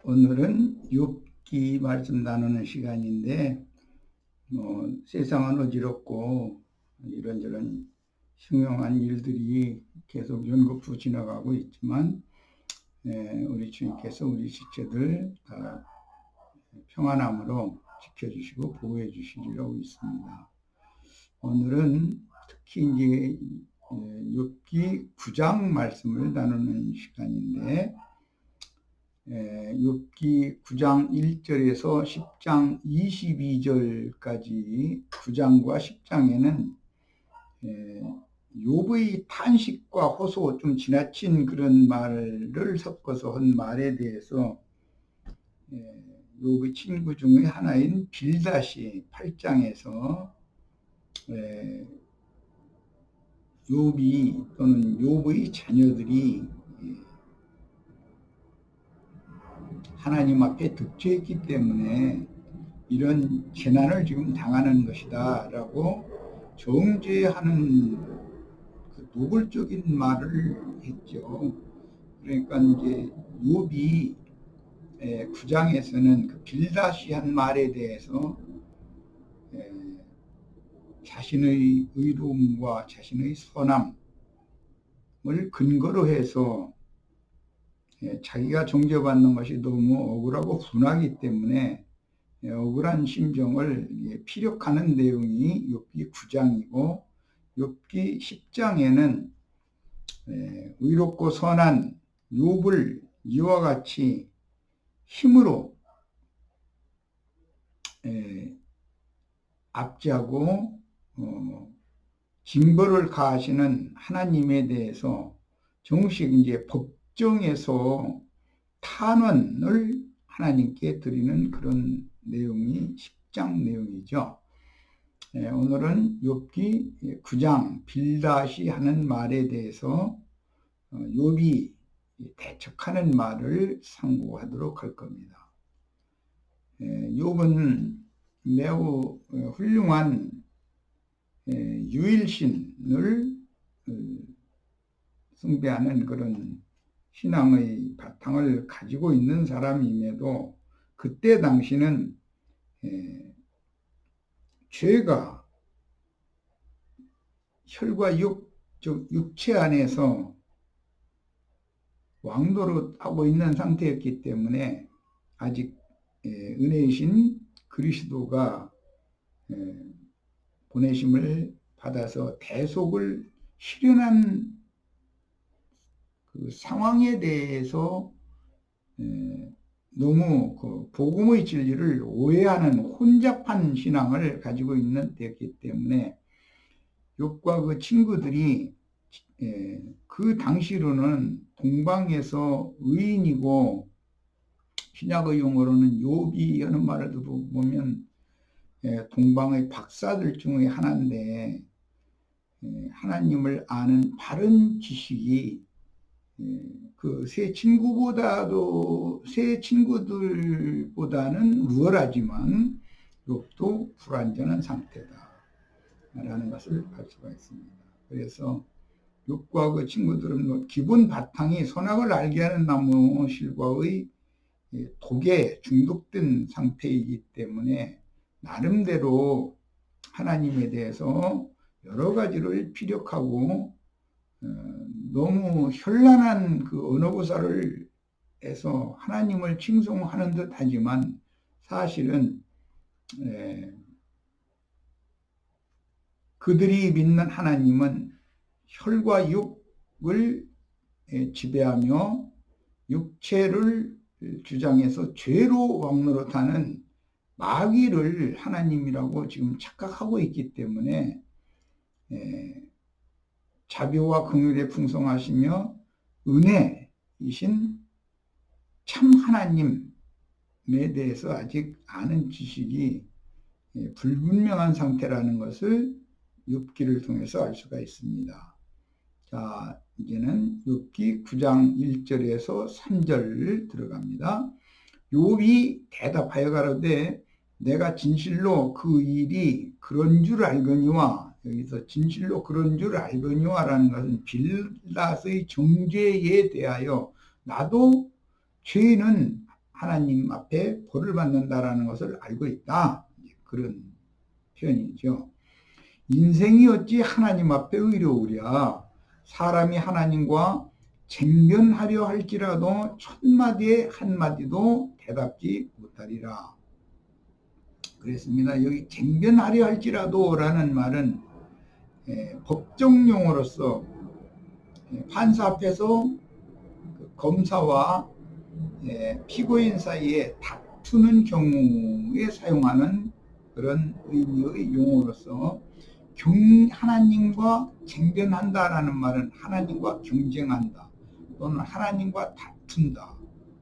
오늘은 욥기 말씀 나누는 시간인데, 세상은 어지럽고 이런저런 흉흉한 일들이 계속 연거푸 지나가고 있지만, 우리 주님께서 우리 지체들 다 평안함으로 지켜주시고 보호해 주시리라고 있습니다. 오늘은 특히 이제 욥기 9장 말씀을 나누는 시간인데, 욥기 9장 1절에서 10장 22절까지 9장과 10장에는 욥의 탄식과 호소, 좀 지나친 그런 말을 섞어서 한 말에 대해서 욥의 친구 중에 하나인 빌닷이 8장에서 욥이 또는 욥의 자녀들이 하나님 앞에 득죄했기 때문에 이런 재난을 지금 당하는 것이다 라고 정죄하는 그 노골적인 말을 했죠. 그러니까 이제 욥이 9장에서는 그 빌닷이 한 말에 대해서 자신의 의로움과 자신의 선함을 근거로 해서 자기가 정죄받는 것이 너무 억울하고 분하기 때문에 억울한 심정을 피력하는 내용이 욥기 9장이고, 욥기 10장에는 의롭고 선한 욥을 이와 같이 힘으로 압제하고 징벌을 가하시는 하나님에 대해서 정식 이제 법정에서 탄원을 하나님께 드리는 그런 내용이 10장 내용이죠. 오늘은 욥기 9장 빌닷이 하는 말에 대해서 욥이 대척하는 말을 상고하도록 할 겁니다. 욥은 매우 훌륭한 유일신을 숭배하는 그런 신앙의 바탕을 가지고 있는 사람임에도 그때 당시는 죄가 혈과 즉 육체 안에서 왕노릇하고 있는 상태였기 때문에 아직 은혜이신 그리스도가 보내심을 받아서 대속을 실현한 그 상황에 대해서 너무 그 복음의 진리를 오해하는 혼잡한 신앙을 가지고 있는 때였기 때문에 욥과 그 친구들이 그 당시로는 동방에서 의인이고, 신약의 용어로는 욥이 하는 말을 보면 동방의 박사들 중에 하나인데, 하나님을 아는 바른 지식이 그 세 친구들보다는 우월하지만 욥도 불완전한 상태다 라는 것을 알 수가 있습니다. 그래서 욥과 그 친구들은 기본 바탕이 선악을 알게 하는 나무 실과의 독에 중독된 상태이기 때문에 나름대로 하나님에 대해서 여러 가지를 피력하고 너무 현란한 그 언어구사를 해서 하나님을 칭송하는 듯 하지만 사실은 그들이 믿는 하나님은 혈과 육을 지배하며 육체를 주장해서 죄로 왕노릇하는 마귀를 하나님이라고 지금 착각하고 있기 때문에 자비와 긍휼에 풍성하시며 은혜이신 참 하나님에 대해서 아직 아는 지식이 불분명한 상태라는 것을 욥기를 통해서 알 수가 있습니다. 자, 이제는 욥기 9장 1절에서 3절 들어갑니다. 욥이 대답하여 가로되 내가 진실로 그 일이 그런 줄 알거니와, 여기서 진실로 그런 줄 알거니와라는 것은 빌닷의 정죄에 대하여 나도 죄는 하나님 앞에 벌을 받는다라는 것을 알고 있다. 그런 표현이죠. 인생이 어찌 하나님 앞에 의로우랴. 사람이 하나님과 쟁변하려 할지라도 첫마디에 한마디도 대답지 못하리라. 그랬습니다. 여기 쟁변하려 할지라도 라는 말은 법정용어로서 판사 앞에서 검사와 피고인 사이에 다투는 경우에 사용하는 그런 의미의 용어로서 하나님과 쟁변한다라는 말은 하나님과 경쟁한다 또는 하나님과 다툰다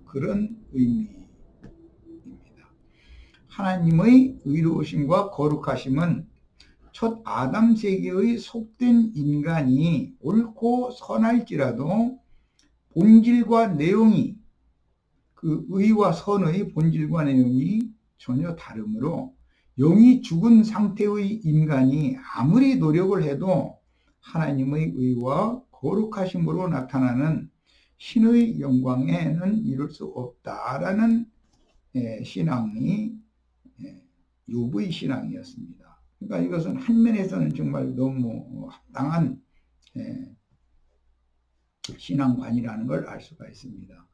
그런 의미입니다. 하나님의 의로우심과 거룩하심은 첫 아담 세계의 속된 인간이 옳고 선할지라도 본질과 내용이 그 의와 선의 본질과 내용이 전혀 다르므로 영이 죽은 상태의 인간이 아무리 노력을 해도 하나님의 의와 거룩하심으로 나타나는 신의 영광에는 이룰 수 없다라는 신앙이 욥의 신앙이었습니다. 그러니까 이것은 한 면에서는 정말 너무 합당한 신앙관이라는 걸 알 수가 있습니다.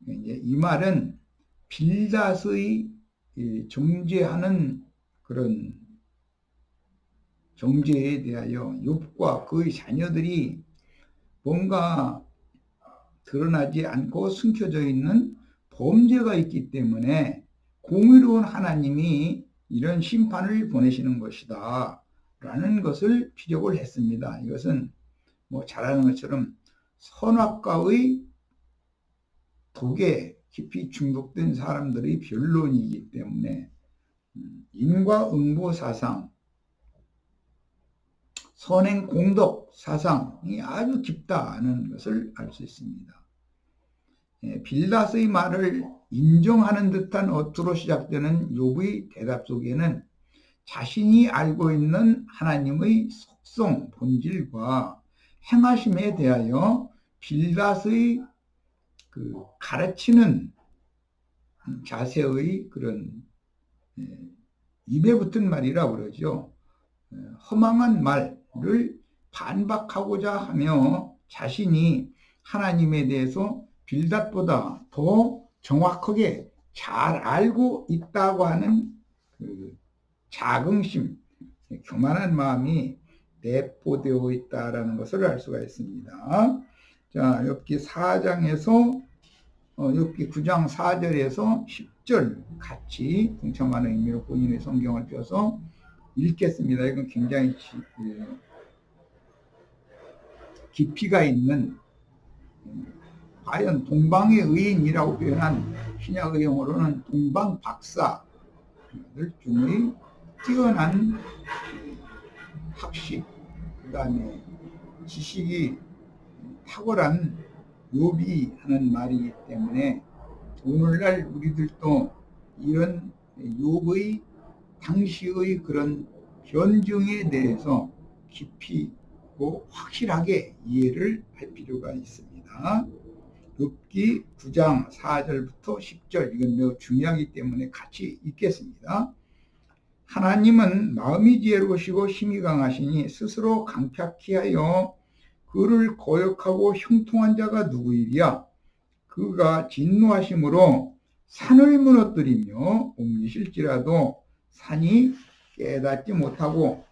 이제 이 말은 빌닷의 정죄하는 그런 정죄에 대하여 욥과 그의 자녀들이 뭔가 드러나지 않고 숨겨져 있는 범죄가 있기 때문에 공의로운 하나님이 이런 심판을 보내시는 것이다 라는 것을 피력을 했습니다. 이것은 뭐 잘 아는 것처럼 선악과의 독에 깊이 중독된 사람들의 변론이기 때문에 인과응보 사상, 선행 공덕 사상이 아주 깊다는 것을 알 수 있습니다. 빌닷의 말을 인정하는 듯한 어투로 시작되는 욥의 대답 속에는 자신이 알고 있는 하나님의 속성, 본질과 행하심에 대하여 빌닷의 그 가르치는 자세의 그런 입에 붙은 말이라고 그러죠. 허망한 말을 반박하고자 하며 자신이 하나님에 대해서 빌닷보다 더 정확하게 잘 알고 있다고 하는 그 자긍심, 교만한 마음이 내포되어 있다라는 것을 알 수가 있습니다. 자, 욥기 4장에서 욥기 9장 4절에서 10절 같이 동참하는 의미로 본인의 성경을 펴서 읽겠습니다. 이건 굉장히 깊이가 있는, 과연 동방의 의인이라고 표현한 신약의 용어로는 동방 박사들 중의 뛰어난 학식, 그 다음에 지식이 탁월한 욥이 하는 말이기 때문에 오늘날 우리들도 이런 욥의 당시의 그런 변증에 대해서 깊이 고 확실하게 이해를 할 필요가 있습니다. 욥기 9장 4절부터 10절, 이건 매우 중요하기 때문에 같이 읽겠습니다. 하나님은 마음이 지혜로우시고 힘이 강하시니 스스로 강팍히 하여 그를 거역하고 형통한 자가 누구이랴. 그가 진노하심으로 산을 무너뜨리며 옮기실지라도 산이 깨닫지 못하고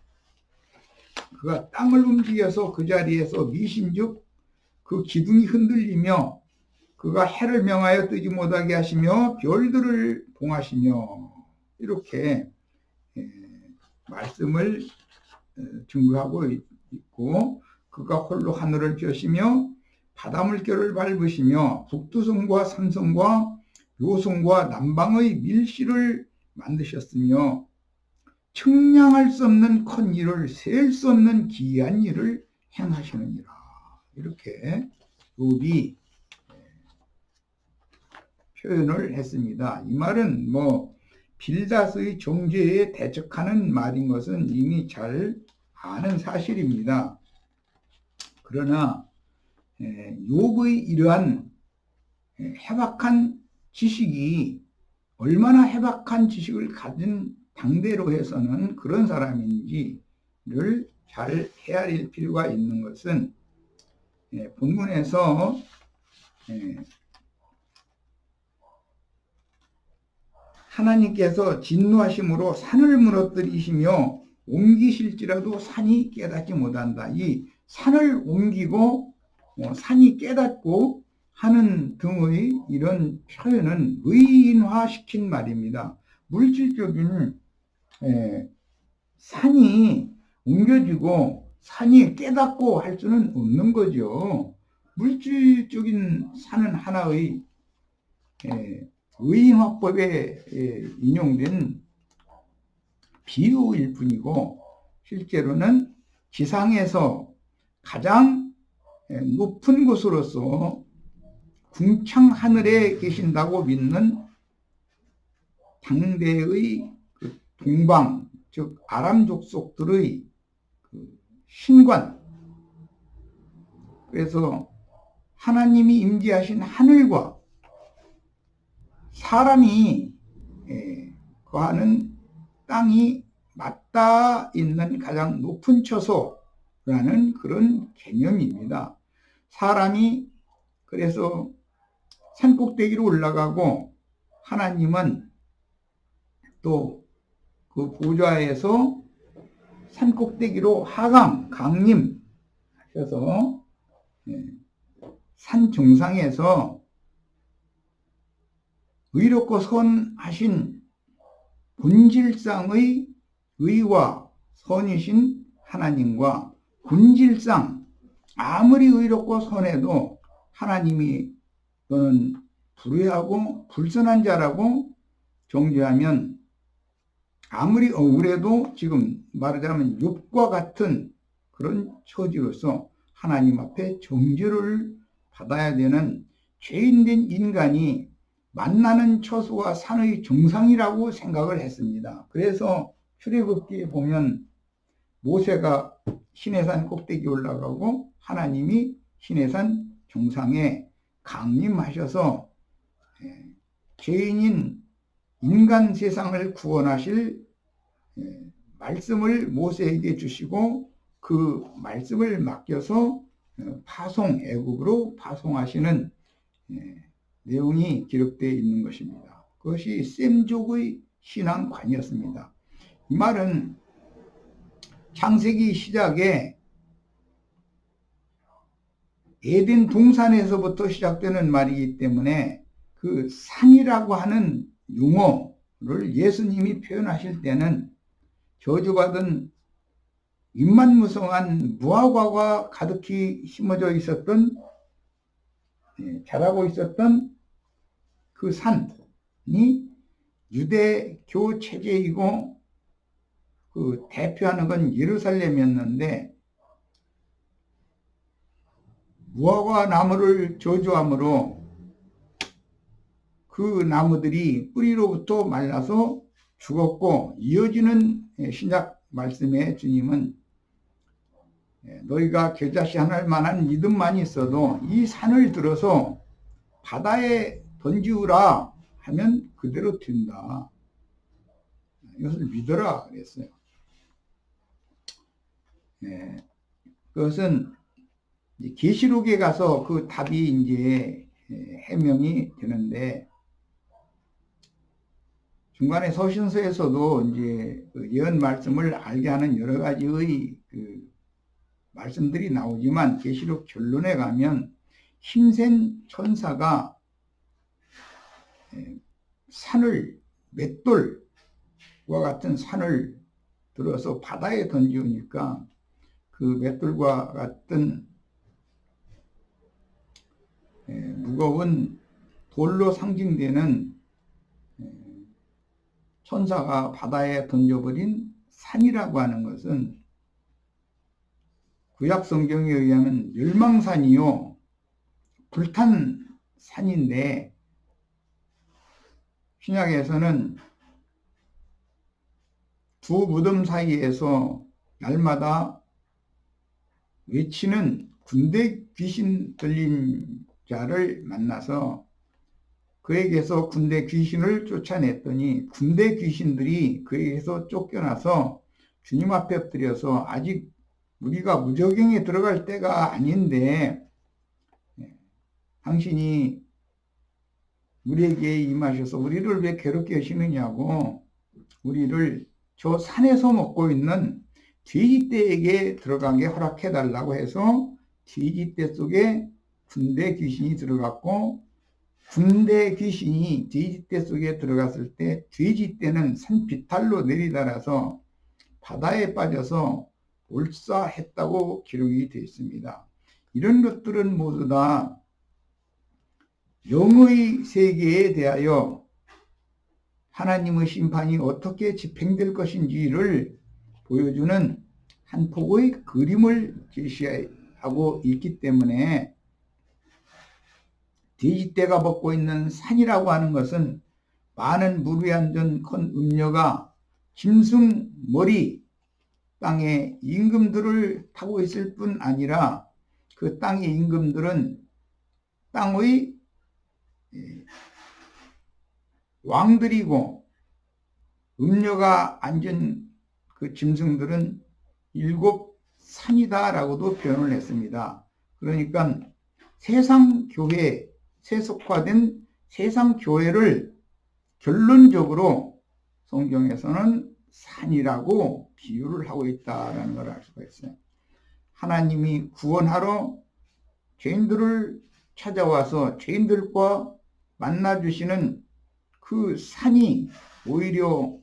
그가 땅을 움직여서 그 자리에서 미신즉 그 기둥이 흔들리며 그가 해를 명하여 뜨지 못하게 하시며 별들을 봉하시며 이렇게 말씀을 증거하고 있고, 그가 홀로 하늘을 펴시며 바닷물결을 밟으시며 북두성과 삼성과 요성과 남방의 밀실을 만드셨으며 측량할 수 없는 큰 일을, 셀 수 없는 기이한 일을 행하시느니라. 이렇게 욥이 표현을 했습니다. 이 말은 뭐 빌닷의 정죄에 대적하는 말인 것은 이미 잘 아는 사실입니다. 그러나 욥의 이러한 해박한 지식이 얼마나 해박한 지식을 가진 당대로 해서는 그런 사람인지를 잘 헤아릴 필요가 있는 것은 본문에서 하나님께서 진노하심으로 산을 무너뜨리시며 옮기실지라도 산이 깨닫지 못한다. 이 산을 옮기고 산이 깨닫고 하는 등의 이런 표현은 의인화시킨 말입니다. 물질적인 산이 옮겨지고 산이 깨닫고 할 수는 없는 거죠. 물질적인 산은 하나의 의인화법에 인용된 비유일 뿐이고 실제로는 지상에서 가장 높은 곳으로서 궁창 하늘에 계신다고 믿는 당대의 그 동방, 즉 아람 족속들의 그 신관, 그래서 하나님이 임재하신 하늘과 사람이 거하는 땅이 맞닿아 있는 가장 높은 처소라는 그런 개념입니다. 사람이 그래서 산꼭대기로 올라가고 하나님은 또 그 보좌에서 산꼭대기로 강림하셔서 산 정상에서 의롭고 선하신 본질상의 의와 선이신 하나님과 본질상 아무리 의롭고 선해도 하나님이 너는 불의하고 불선한 자라고 정죄하면 아무리 억울해도 지금 말하자면 욥과 같은 그런 처지로서 하나님 앞에 정죄를 받아야 되는 죄인된 인간이 만나는 처소와 산의 정상이라고 생각을 했습니다. 그래서 출애굽기에 보면 모세가 시내산 꼭대기 올라가고 하나님이 시내산 정상에 강림하셔서 죄인인 인간 세상을 구원하실 말씀을 모세에게 주시고 그 말씀을 맡겨서 애국으로 파송하시는 내용이 기록되어 있는 것입니다. 그것이 셈족의 신앙관이었습니다. 이 말은 창세기 시작에 에덴 동산에서부터 시작되는 말이기 때문에 그 산이라고 하는 용어를 예수님이 표현하실 때는 저주받은 입만무성한 무화과가 가득히 심어져 있었던 자라고 있었던 그 산이 유대교 체제이고 그 대표하는 건 예루살렘이었는데 무화과 나무를 저주함으로 그 나무들이 뿌리로부터 말라서 죽었고 이어지는 신약 말씀에 주님은 너희가 겨자씨하늘 만한 믿음만 있어도 이 산을 들어서 바다에 던지우라 하면 그대로 된다. 이것을 믿어라 그랬어요. 그것은 계시록에 가서 그 답이 이제 해명이 되는데 중간에 서신서에서도 이제 그 예언 말씀을 알게 하는 여러 가지의 그 말씀들이 나오지만 계시록 결론에 가면 힘센 천사가 산을 맷돌과 같은 산을 들어서 바다에 던지우니까 그 맷돌과 같은 무거운 돌로 상징되는 천사가 바다에 던져버린 산이라고 하는 것은 구약 성경에 의하면 멸망산이요 불탄 산인데 신약에서는 두 무덤 사이에서 날마다 외치는 군대 귀신 들린 자를 만나서 그에게서 군대 귀신을 쫓아냈더니 군대 귀신들이 그에게서 쫓겨나서 주님 앞에 엎드려서 아직 우리가 무저갱에 들어갈 때가 아닌데 당신이 우리에게 임하셔서 우리를 왜 괴롭게 하시느냐고, 우리를 저 산에서 먹고 있는 돼지떼에게 들어가게 허락해달라고 해서 돼지떼 속에 군대 귀신이 들어갔고, 군대 귀신이 돼지떼 속에 들어갔을 때 돼지떼는 산 비탈로 내리달아서 바다에 빠져서 몰사했다고 기록이 되어 있습니다. 이런 것들은 모두 다 영의 세계에 대하여 하나님의 심판이 어떻게 집행될 것인지를 보여주는 한 폭의 그림을 제시하고 있기 때문에 돼지떼가 먹고 있는 산이라고 하는 것은 많은 무리한전 큰 음녀가 짐승 머리 땅의 임금들을 타고 있을 뿐 아니라 그 땅의 임금들은 땅의 왕들이고, 음녀가 앉은 그 짐승들은 7 산이다라고도 표현을 했습니다. 그러니까 세상 교회에 세속화된 세상 교회를 결론적으로 성경에서는 산이라고 비유를 하고 있다는 걸 알 수가 있어요. 하나님이 구원하러 죄인들을 찾아와서 죄인들과 만나주시는 그 산이 오히려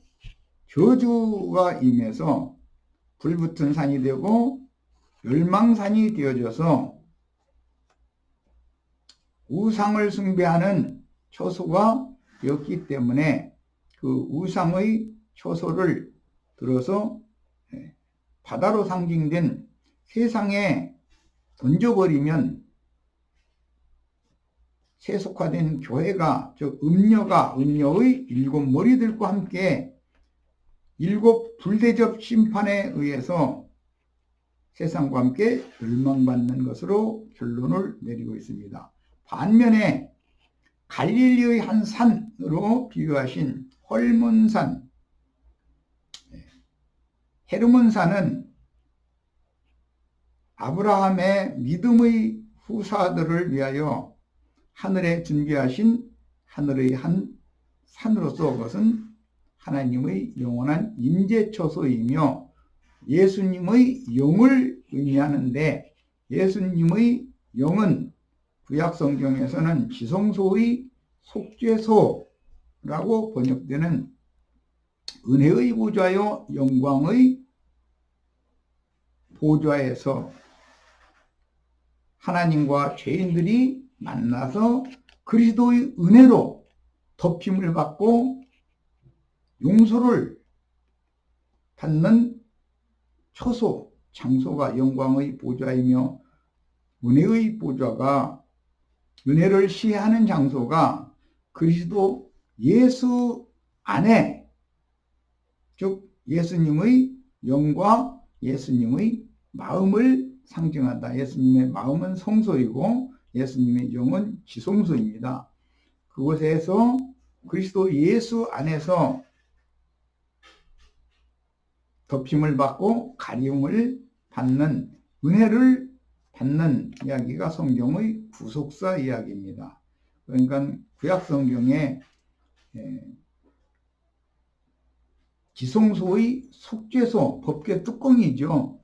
저주가 임해서 불붙은 산이 되고 멸망산이 되어져서 우상을 숭배하는 처소가 되었기 때문에 그 우상의 처소를 들어서 바다로 상징된 세상에 던져버리면 세속화된 교회가, 즉 음녀가 음녀의 7 머리들과 함께 7 불대접 심판에 의해서 세상과 함께 멸망받는 것으로 결론을 내리고 있습니다. 반면에 갈릴리의 한 산으로 비유하신 헐몬산, 헤르몬산은 아브라함의 믿음의 후사들을 위하여 하늘에 준비하신 하늘의 한 산으로서 그것은 하나님의 영원한 임재처소이며 예수님의 영을 의미하는데, 예수님의 영은 구약 성경에서는 지성소의 속죄소라고 번역되는 은혜의 보좌요 영광의 보좌에서 하나님과 죄인들이 만나서 그리스도의 은혜로 덮임을 받고 용서를 받는 처소, 장소가 영광의 보좌이며, 은혜의 보좌가, 은혜를 시해하는 장소가 그리스도 예수 안에, 즉 예수님의 영과 예수님의 마음을 상징한다. 예수님의 마음은 성소이고 예수님의 영은 지성소입니다. 그곳에서 그리스도 예수 안에서 덮임을 받고 가리움을 받는, 은혜를 받는 이야기가 성경의 구속사 이야기입니다. 그러니까 구약 성경에 지성소의 속죄소, 법궤 뚜껑이죠.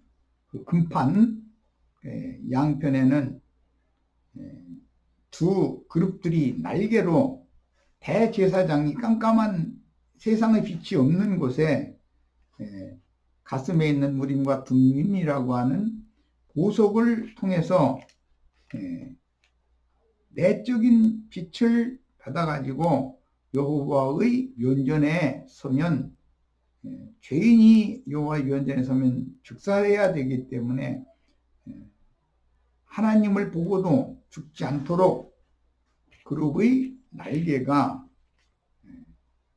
그 금판 양편에는 두 그룹들이 날개로 대제사장이 깜깜한 세상의 빛이 없는 곳에 가슴에 있는 무림과 둠림이라고 하는 보석을 통해서 내적인 빛을 받아가지고 여호와의 면전에 서면, 죄인이 여호와의 면전에 서면 죽살해야 되기 때문에 하나님을 보고도 죽지 않도록 그룹의 날개가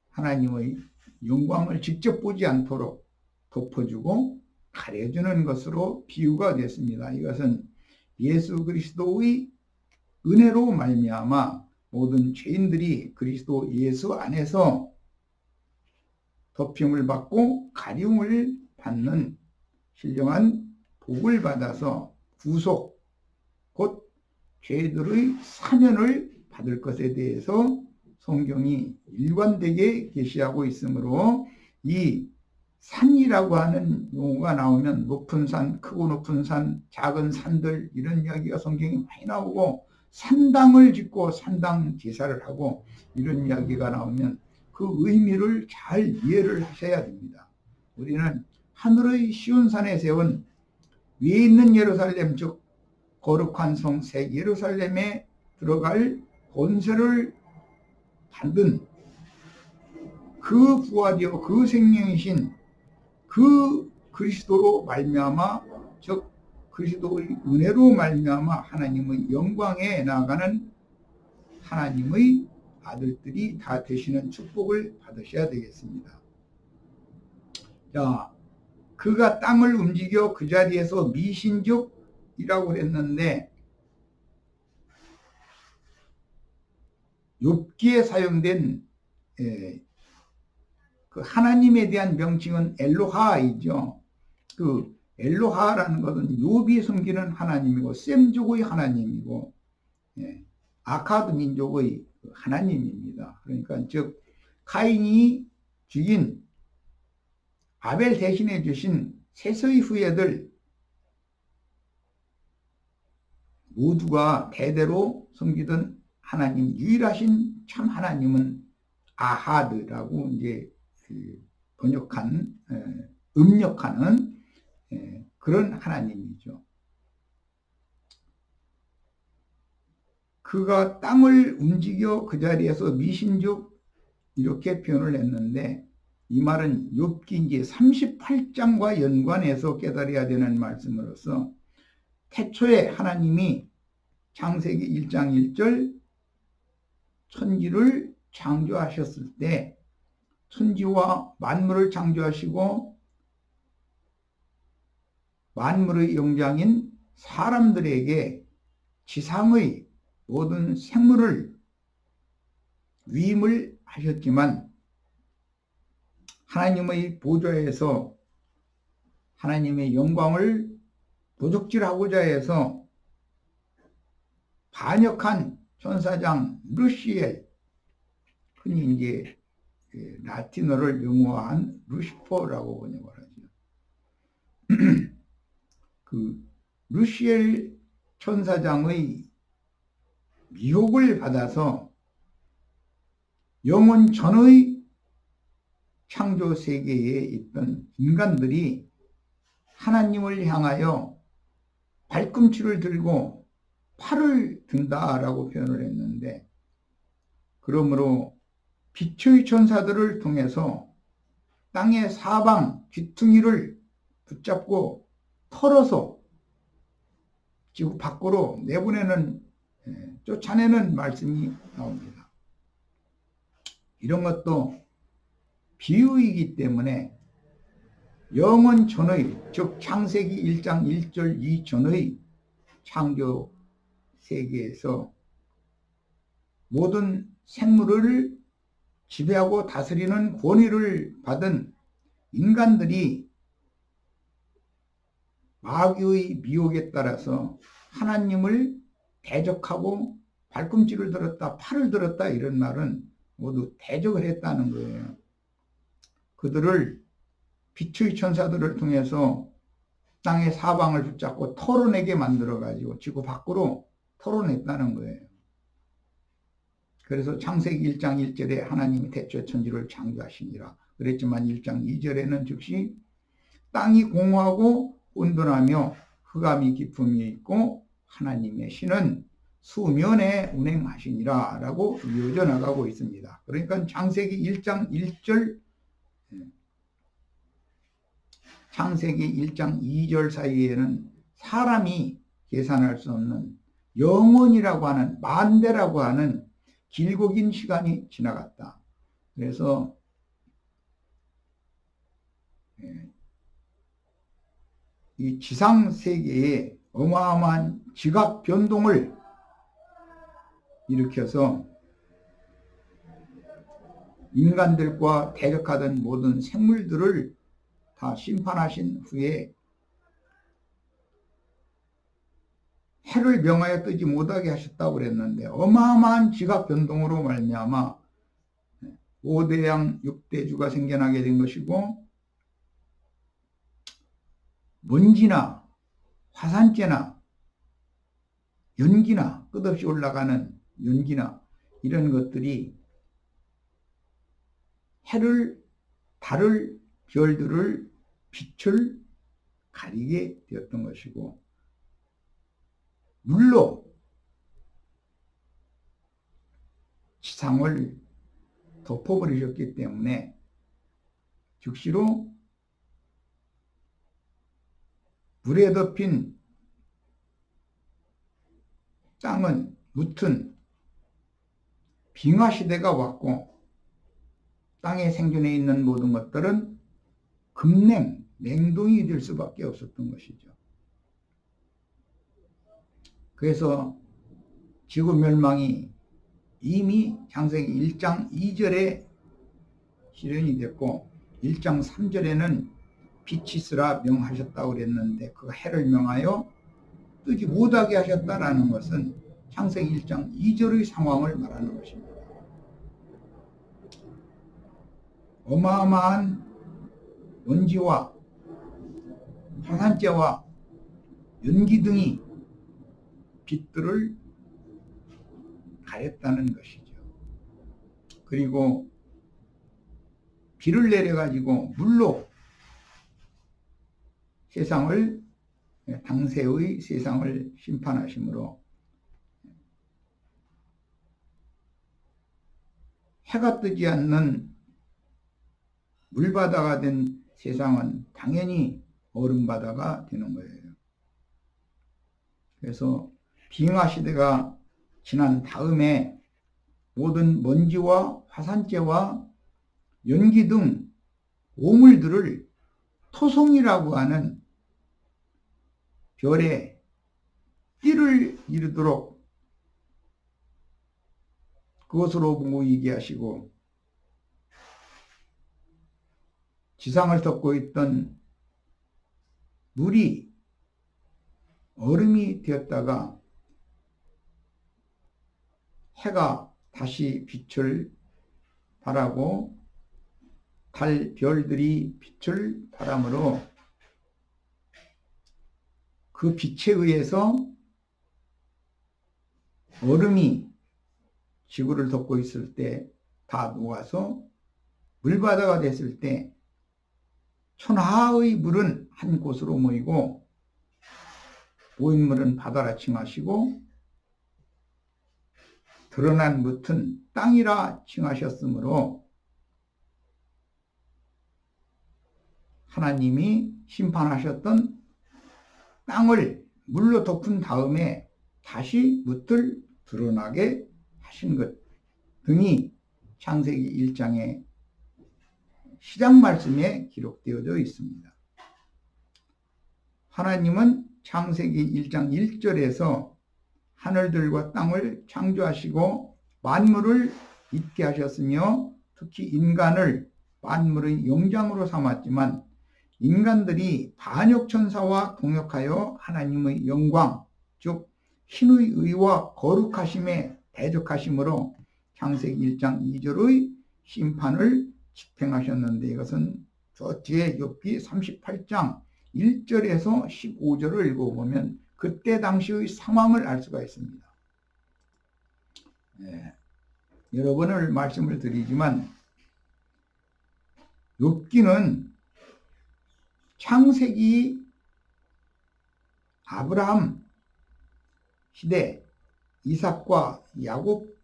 하나님의 영광을 직접 보지 않도록 덮어주고 가려주는 것으로 비유가 됐습니다. 이것은 예수 그리스도의 은혜로 말미암아 모든 죄인들이 그리스도 예수 안에서 덮임을 받고 가리움을 받는 신령한 복을 받아서 구속, 곧 죄들의 사면을 받을 것에 대해서 성경이 일관되게 계시하고 있으므로 이 산이라고 하는 용어가 나오면 높은 산, 크고 높은 산, 작은 산들 이런 이야기가 성경에 많이 나오고 산당을 짓고 산당 제사를 하고 이런 이야기가 나오면 그 의미를 잘 이해를 하셔야 됩니다. 우리는 하늘의 시온산에 세운 위에 있는 예루살렘 즉 거룩한 성 새 예루살렘에 들어갈 본세를 받은 그 부활이요 그 생명이신 그 그리스도로 말미암아 즉 그리스도의 은혜로 말미암아 하나님의 영광에 나아가는 하나님의 아들들이 다 되시는 축복을 받으셔야 되겠습니다. 자, 그가 땅을 움직여 그 자리에서 미신족이라고 했는데 욥기에 사용된 그 하나님에 대한 명칭은 엘로하이죠. 그 엘로하라는 것은 욥이 섬기는 하나님이고 셈족의 하나님이고 아카드 민족의 하나님입니다. 그러니까 즉 카인이 죽인 아벨 대신해 주신 셋의 후예들 모두가 대대로 섬기던 하나님 유일하신 참 하나님은 아하드라고 이제 번역한 음력하는 그런 하나님이죠. 그가 땅을 움직여 그 자리에서 미신족 이렇게 표현을 했는데 이 말은 욥기 이제 38장과 연관해서 깨달아야 되는 말씀으로서 태초에 하나님이 창세기 1장 1절 천지를 창조하셨을 때 천지와 만물을 창조하시고 만물의 영장인 사람들에게 지상의 모든 생물을 위임을 하셨지만 하나님의 보좌에서 하나님의 영광을 도적질하고자 해서 반역한 천사장 루시엘, 흔히 이제 라틴어를 영어한 루시퍼라고 번역을 하죠. 그 루시엘 천사장의 미혹을 받아서 영혼 전의 창조 세계에 있던 인간들이 하나님을 향하여 발꿈치를 들고 팔을 든다라고 표현을 했는데 그러므로 빛의 천사들을 통해서 땅의 사방 귀퉁이를 붙잡고 털어서 지구 밖으로 내보내는 쫓아내는 말씀이 나옵니다. 이런 것도 비유이기 때문에 영원 전의 즉 창세기 1장 1절 이전의 창조 세계에서 모든 생물을 지배하고 다스리는 권위를 받은 인간들이 마귀의 미혹에 따라서 하나님을 대적하고 발꿈치를 들었다, 팔을 들었다 이런 말은 모두 대적을 했다는 거예요. 그들을 빛의 천사들을 통해서 땅의 사방을 붙잡고 털어내게 만들어가지고 지구 밖으로 털어냈다는 거예요. 그래서 창세기 1장 1절에 하나님이 태초에 천지를 창조하시니라 그랬지만 1장 2절에는 즉시 땅이 공허하고 온돈하며 흑암이 깊음이 있고 하나님의 신은 수면에 운행하시니라 라고 이어져 나가고 있습니다. 그러니까 창세기 1장 1절 창세기 1장 2절 사이에는 사람이 계산할 수 없는 영원이라고 하는 만대라고 하는 길고 긴 시간이 지나갔다. 그래서 이 지상 세계에 어마어마한 지각 변동을 일으켜서 인간들과 대적하던 모든 생물들을 다 심판하신 후에 해를 명하여 뜨지 못하게 하셨다고 그랬는데 어마어마한 지각 변동으로 말미암아 5대양 6대주가 생겨나게 된 것이고 먼지나 화산재나 연기나 끝없이 올라가는 연기나 이런 것들이 해를 달을 별들을 빛을 가리게 되었던 것이고 물로 지상을 덮어버리셨기 때문에 즉시로 물에 덮인 땅은 무튼 빙하시대가 왔고 땅에 생존해 있는 모든 것들은 급냉, 냉동이 될 수밖에 없었던 것이죠. 그래서 지구 멸망이 이미 창세기 1장 2절에 실현이 됐고 1장 3절에는 빛이 있으라 명하셨다고 그랬는데 그 해를 명하여 뜨지 못하게 하셨다라는 것은 창세기 1장 2절의 상황을 말하는 것입니다. 어마어마한 먼지와 화산재와 연기 등이 빛들을 가렸다는 것이죠. 그리고 비를 내려가지고 물로 세상을 당세의 세상을 심판하심으로 해가 뜨지 않는 물바다가 된 세상은 당연히 얼음바다가 되는 거예요. 그래서 빙하시대가 지난 다음에 모든 먼지와 화산재와 연기 등 오물들을 토송이라고 하는 별에 띠를 이루도록 그것으로 모이게 하시고 지상을 덮고 있던 물이 얼음이 되었다가 해가 다시 빛을 발하고 달, 별들이 빛을 발함으로 그 빛에 의해서 얼음이 지구를 덮고 있을 때 다 녹아서 물바다가 됐을 때 천하의 물은 한 곳으로 모이고 모인 물은 바다라 칭하시고 드러난 뭇은 땅이라 칭하셨으므로 하나님이 심판하셨던 땅을 물로 덮은 다음에 다시 뭇을 드러나게 하신 것 등이 창세기 1장의 시작 말씀에 기록되어져 있습니다. 하나님은 창세기 1장 1절에서 하늘들과 땅을 창조하시고 만물을 있게 하셨으며 특히 인간을 만물의 영장으로 삼았지만 인간들이 반역천사와 동역하여 하나님의 영광 즉 신의 의와 거룩하심에 대적하심으로 창세기 1장 2절의 심판을 집행하셨는데 이것은 저 뒤에 욥기 38장 1절에서 15절을 읽어보면 그때 당시의 상황을 알 수가 있습니다. 여러 번을 말씀을 드리지만 욥기는 창세기 아브라함 시대 이삭과 야곱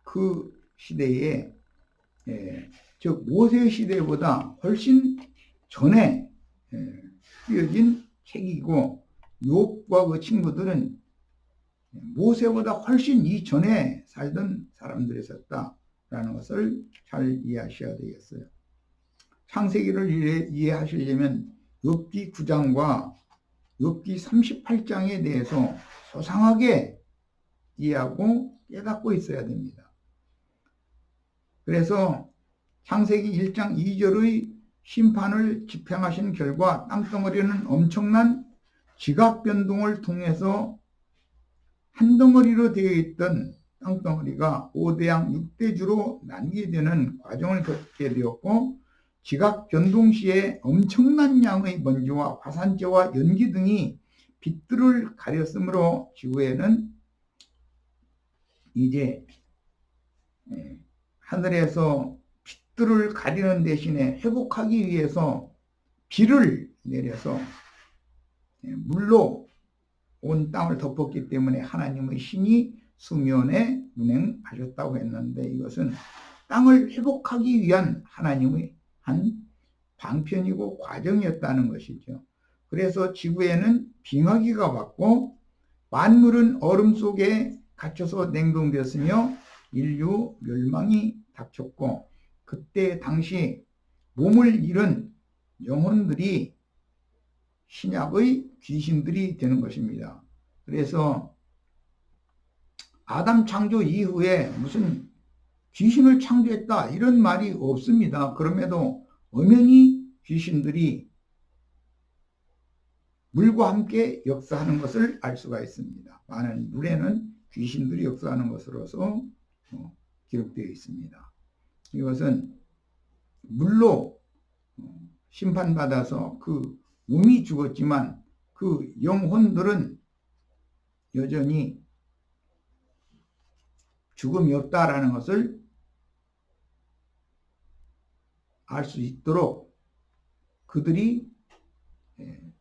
그 시대에 즉 모세 시대보다 훨씬 전에 쓰여진 책이고 욥과 그 친구들은 모세보다 훨씬 이전에 살던 사람들이었다라는 것을 잘 이해하셔야 되겠어요. 창세기를 이해하시려면 욥기 9장과 욥기 38장에 대해서 소상하게 이해하고 깨닫고 있어야 됩니다. 그래서 창세기 1장 2절의 심판을 집행하신 결과 땅덩어리는 엄청난 지각 변동을 통해서 한 덩어리로 되어 있던 땅덩어리가 5대양 6대주로 나뉘게 되는 과정을 겪게 되었고, 지각 변동 시에 엄청난 양의 먼지와 화산재와 연기 등이 빛들을 가렸으므로 지구에는 이제 하늘에서 빛들을 가리는 대신에 회복하기 위해서 비를 내려서 물로 온 땅을 덮었기 때문에 하나님의 신이 수면에 운행하셨다고 했는데, 이것은 땅을 회복하기 위한 하나님의 한 방편이고 과정이었다는 것이죠. 그래서 지구에는 빙하기가 왔고 만물은 얼음 속에 갇혀서 냉동되었으며 인류 멸망이 닥쳤고, 그때 당시 몸을 잃은 영혼들이 신약의 귀신들이 되는 것입니다. 그래서 아담 창조 이후에 무슨 귀신을 창조했다 이런 말이 없습니다. 그럼에도 엄연히 귀신들이 물과 함께 역사하는 것을 알 수가 있습니다. 많은 물에는 귀신들이 역사하는 것으로서 기록되어 있습니다. 이것은 물로 심판받아서 그 몸이 죽었지만 그 영혼들은 여전히 죽음이 없다라는 것을 알 수 있도록 그들이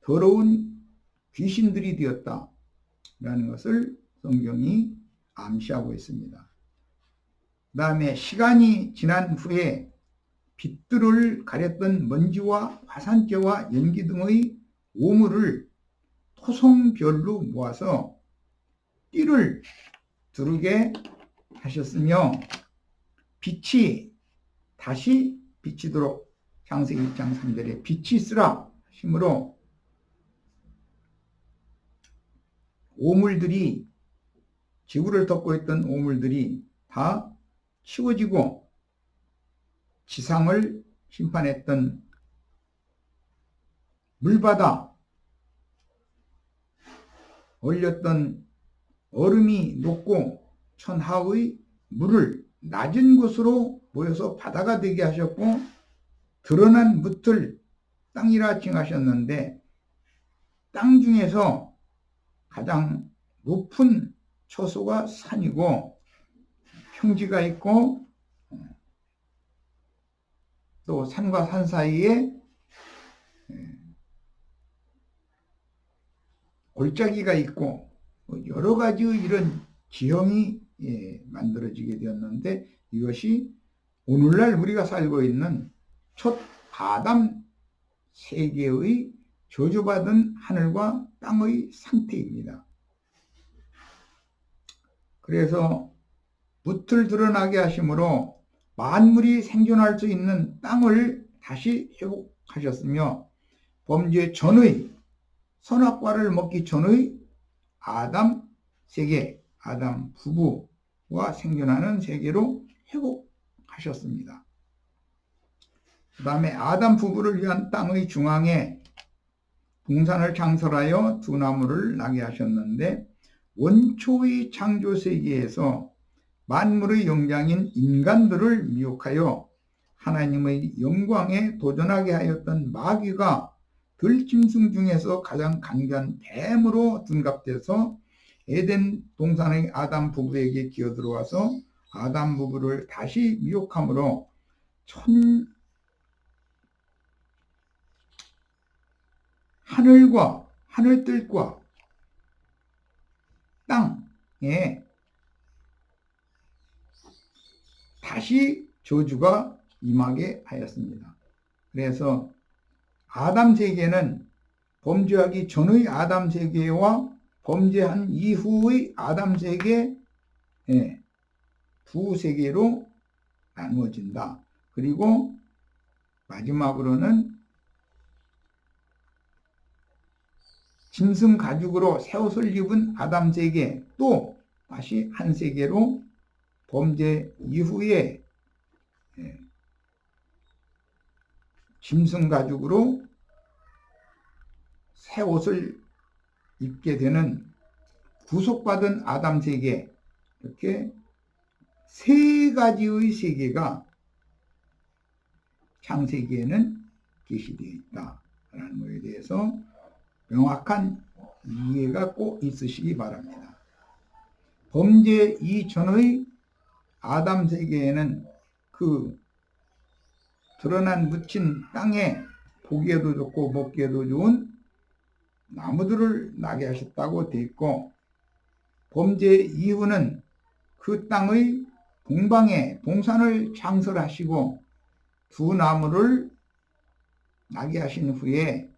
더러운 귀신들이 되었다라는 것을 성경이 암시하고 있습니다. 그 다음에 시간이 지난 후에 빛들을 가렸던 먼지와 화산재와 연기 등의 오물을 토성별로 모아서 띠를 두르게 하셨으며 빛이 다시 비치도록 창세기 1장 3절에 빛이 있으라 하심으로 오물들이, 지구를 덮고 있던 오물들이 다 치워지고 지상을 심판했던 물바다, 얼렸던 얼음이 녹고 천하의 물을 낮은 곳으로 모여서 바다가 되게 하셨고, 드러난 뭇을 땅이라 칭하셨는데, 땅 중에서 가장 높은 초소가 산이고 평지가 있고, 또 산과 산 사이에 골짜기가 있고 여러 가지의 이런 지형이 만들어지게 되었는데, 이것이 오늘날 우리가 살고 있는 첫 아담 세계의 저주받은 하늘과 땅의 상태입니다. 그래서 뭇을 드러나게 하심으로 만물이 생존할 수 있는 땅을 다시 회복하셨으며, 범죄 전의 선악과를 먹기 전의 아담 세계, 아담 부부와 생존하는 세계로 회복하셨습니다. 그 다음에 아담 부부를 위한 땅의 중앙에 동산을 창설하여 두 나무를 나게 하셨는데, 원초의 창조 세계에서 만물의 영장인 인간들을 미혹하여 하나님의 영광에 도전하게 하였던 마귀가 들짐승 중에서 가장 강한 뱀으로 둔갑돼서 에덴 동산의 아담 부부에게 기어들어와서 아담 부부를 다시 미혹함으로 하늘과 하늘뜰과 땅에 다시 저주가 임하게 하였습니다. 그래서 아담 세계는 범죄하기 전의 아담 세계와 범죄한 이후의 아담 세계 두 세계로 나누어진다. 그리고 마지막으로는 짐승 가죽으로 새 옷을 입은 아담 세계, 또 다시 한 세계로 범죄 이후에 짐승 가죽으로 새 옷을 입게 되는 구속받은 아담 세계, 이렇게 세 가지의 세계가 창세기에는 게시되어 있다라는 것에 대해서 명확한 이해가 꼭 있으시기 바랍니다. 범죄 이전의 아담 세계에는 그 드러난 묻힌 땅에 보기에도 좋고 먹기에도 좋은 나무들을 나게 하셨다고 되어 있고, 범죄 이후는 그 땅의 동방에 동산을 창설하시고 두 나무를 나게 하신 후에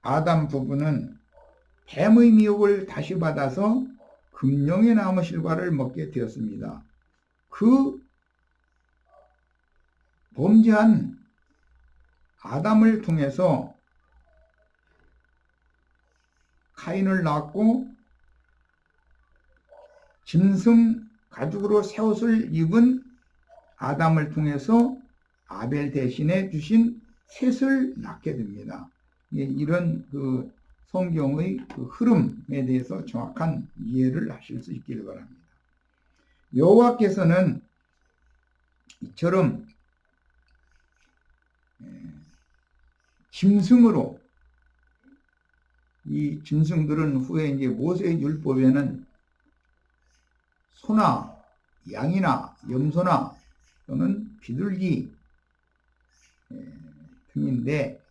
아담 부부는 뱀의 미혹을 다시 받아서 금령의 나무 실과를 먹게 되었습니다. 그 범죄한 아담을 통해서 카인을 낳았고, 짐승 가죽으로 새 옷을 입은 아담을 통해서 아벨 대신에 주신 셋을 낳게 됩니다. 이런 그 성경의 그 흐름에 대해서 정확한 이해를 하실 수 있기를 바랍니다. 여호와께서는 이처럼 짐승으로, 이 짐승들은 후에 이제 모세의 율법에는 소나 양이나 염소나 또는 비둘기 등인데,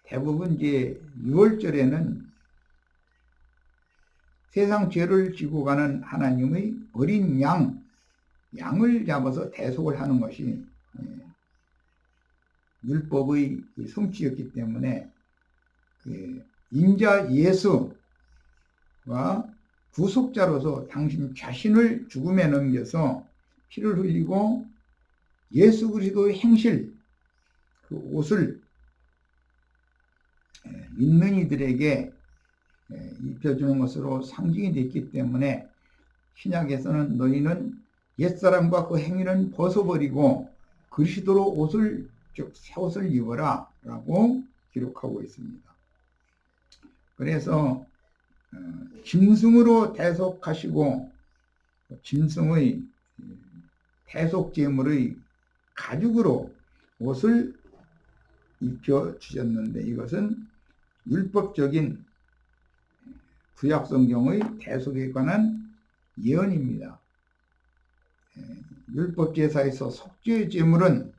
대부분 이제 6월절에는 세상 죄를 지고 가는 하나님의 어린 양을 잡아서 대속을 하는 것이 율법의 성취였기 때문에 인자 예수가 구속자로서 당신 자신을 죽음에 넘겨서 피를 흘리고 예수 그리스도의 행실, 그 옷을 믿는 이들에게 입혀주는 것으로 상징이 됐기 때문에 신약에서는 너희는 옛사람과 그 행위는 벗어버리고 그리스도로 옷을, 즉 새 옷을 입어라 라고 기록하고 있습니다. 그래서 짐승으로 대속하시고 짐승의 대속제물의 가죽으로 옷을 입혀주셨는데, 이것은 율법적인 구약성경의 대속에 관한 예언입니다. 율법제사에서 속죄의 제물은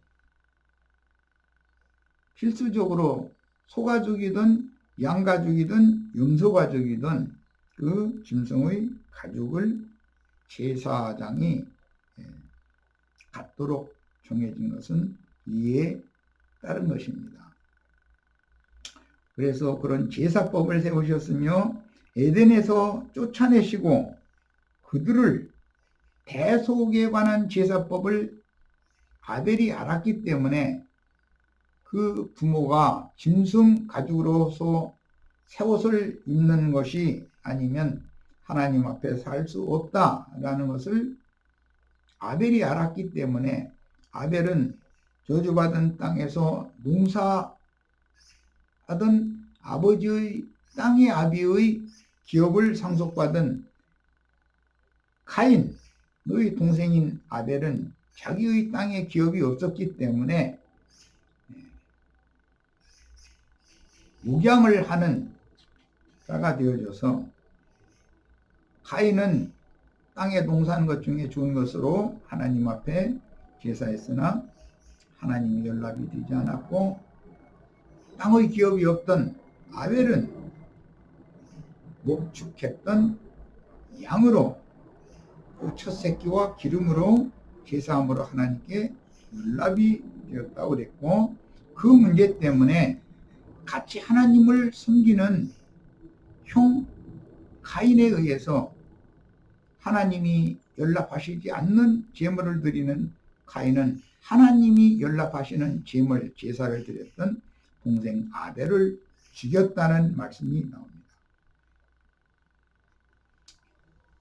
필수적으로 소가죽이든 양가죽이든 염소가죽이든 그 짐승의 가죽을 제사장이 갖도록 정해진 것은 이에 따른 것입니다. 그래서 그런 제사법을 세우셨으며 에덴에서 쫓아내시고 그들을 대속에 관한 제사법을 아벨이 알았기 때문에 그 부모가 짐승 가죽으로서 새 옷을 입는 것이 아니면 하나님 앞에 살 수 없다라는 것을 아벨이 알았기 때문에 아벨은 저주받은 땅에서 농사하던 아버지의 땅의 아비의 기업을 상속받은 카인, 너희 동생인 아벨은 자기의 땅에 기업이 없었기 때문에 목양을 하는 자가 되어져서, 카인은 땅에 농사하는 것 중에 좋은 것으로 하나님 앞에 제사했으나 하나님이 연락이 되지 않았고, 땅의 기업이 없던 아벨은 목축했던 양으로 그 첫 새끼와 기름으로 제사함으로 하나님께 연락이 되었다고 그랬고, 그 문제 때문에 같이 하나님을 섬기는 형 가인에 의해서 하나님이 연락하시지 않는 제물을 드리는 가인은 하나님이 연락하시는 제물 제사를 드렸던 동생 아벨을 죽였다는 말씀이 나옵니다.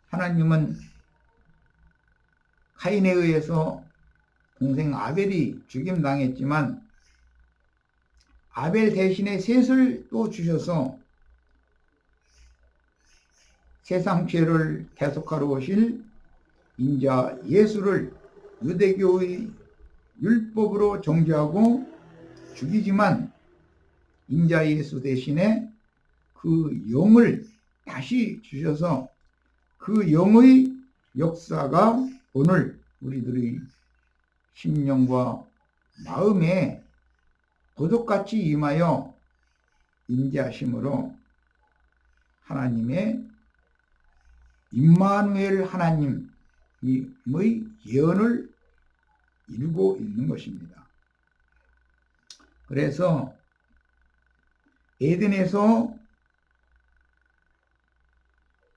하나님은 가인에 의해서 동생 아벨이 죽임당했지만 아벨 대신에 셋을 또 주셔서 세상 죄를 대속하러 오실 인자 예수를 유대교의 율법으로 정죄하고 죽이지만 인자 예수 대신에 그 영을 다시 주셔서 그 영의 역사가 오늘 우리들의 심령과 마음에 보석같이 임하여 임재하심으로 하나님의 임마누엘 하나님의 예언을 이루고 있는 것입니다. 그래서 에덴에서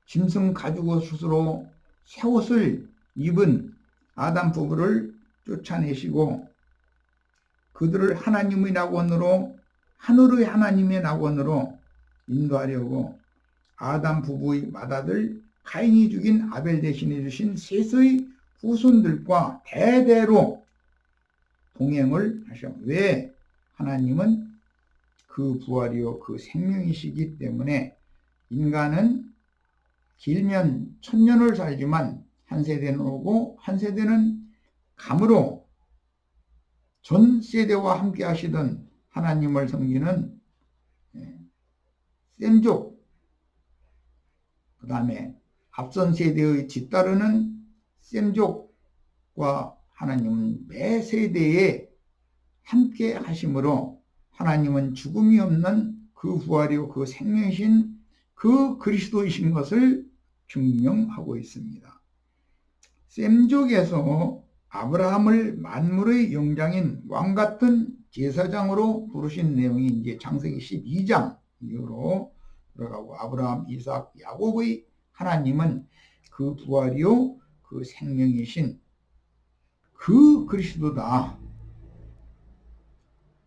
짐승 가죽 스스로 새 옷을 입은 아담 부부를 쫓아내시고 그들을 하나님의 낙원으로 하늘의 하나님의 낙원으로 인도하려고 아담 부부의 맏아들 가인이 죽인 아벨 대신해 주신 셋의 후손들과 대대로 동행을 하셔. 왜? 하나님은 그 부활이요 그 생명이시기 때문에 인간은 길면 1000년을 살지만 한 세대는 오고 한 세대는 감으로 전 세대와 함께 하시던 하나님을 섬기는 셈족, 그 다음에 앞선 세대의 뒤따르는 셈족과 하나님은 매 세대에 함께 하심으로 하나님은 죽음이 없는 그 부활이요 그 생명이신 그 그리스도이신 것을 증명하고 있습니다. 셈족에서 아브라함을 만물의 영장인 왕같은 제사장으로 부르신 내용이 이제 창세기 12장 이후로 들어가고 아브라함, 이삭, 야곱의 하나님은 그 부활이요 그 생명이신 그 그리스도다.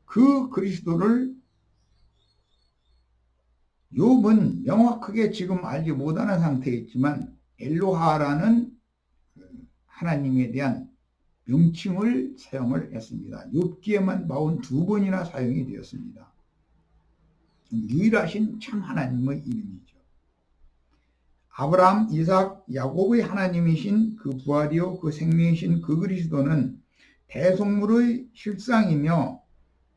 그 그리스도를 욥은 명확하게 지금 알지 못하는 상태에 있지만 엘로하라는 하나님에 대한 명칭을 사용을 했습니다. 욥기에만 42번이나 사용이 되었습니다. 유일하신 참 하나님의 이름이죠. 아브라함, 이삭, 야곱의 하나님이신 그 부활이요 그 생명이신 그 그리스도는 대속물의 실상이며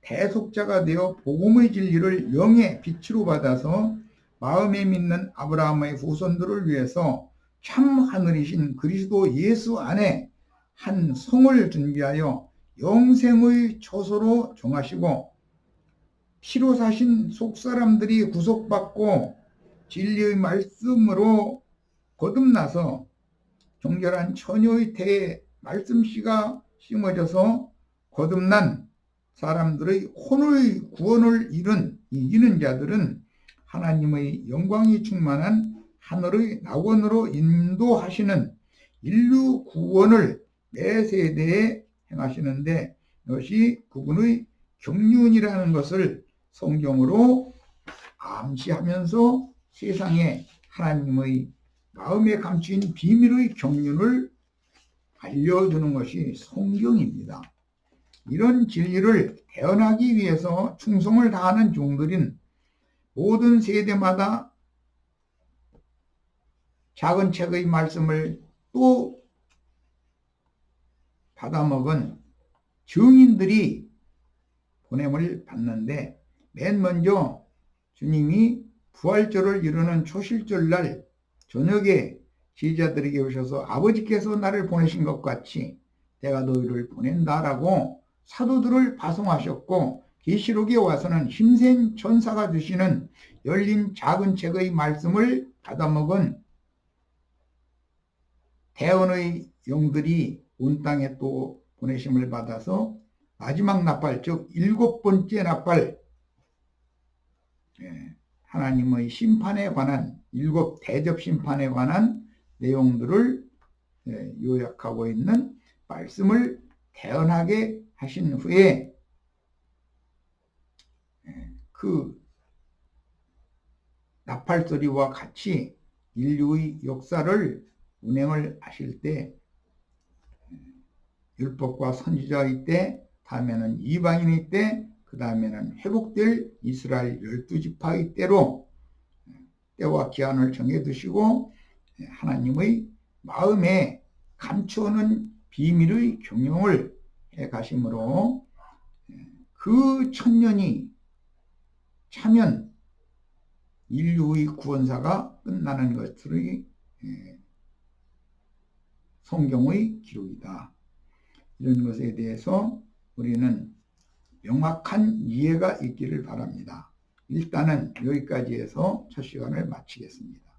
대속자가 되어 복음의 진리를 영의 빛으로 받아서 마음에 믿는 아브라함의 후손들을 위해서 참 하늘이신 그리스도 예수 안에 한 성을 준비하여 영생의 초소로 정하시고 피로 사신 속사람들이 구속받고 진리의 말씀으로 거듭나서 정결한 처녀의 태에 말씀씨가 심어져서 거듭난 사람들의 혼의 구원을 이기는 자들은 하나님의 영광이 충만한 하늘의 낙원으로 인도하시는 인류 구원을 매 세대에 행하시는데 이것이 그분의 경륜이라는 것을 성경으로 암시하면서 세상에 하나님의 마음에 감추인 비밀의 경륜을 알려주는 것이 성경입니다. 이런 진리를 대언하기 위해서 충성을 다하는 종들인 모든 세대마다 작은 책의 말씀을 또 받아먹은 증인들이 보냄을 받는데 맨 먼저 주님이 부활절을 이루는 초실절날 저녁에 제자들에게 오셔서 아버지께서 나를 보내신 것 같이 내가 너희를 보낸다라고 사도들을 파송하셨고 계시록에 와서는 힘센 천사가 주시는 열린 작은 책의 말씀을 받아먹은 대언의 영들이 온 땅에 또 보내심을 받아서 마지막 나팔 즉 7번째 나팔 하나님의 심판에 관한 7 대접 심판에 관한 내용들을 요약하고 있는 말씀을 대언하게 하신 후에 그 나팔 소리와 같이 인류의 역사를 운행을 하실 때 율법과 선지자의 때, 다음에는 이방인의 때, 그 다음에는 회복될 이스라엘 12지파의 때로 때와 기한을 정해두시고 하나님의 마음에 감추어놓은 비밀의 경영을 해가심으로 그 천년이 차면 인류의 구원사가 끝나는 것들의 성경의 기록이다. 이런 것에 대해서 우리는 명확한 이해가 있기를 바랍니다. 일단은 여기까지 해서 첫 시간을 마치겠습니다.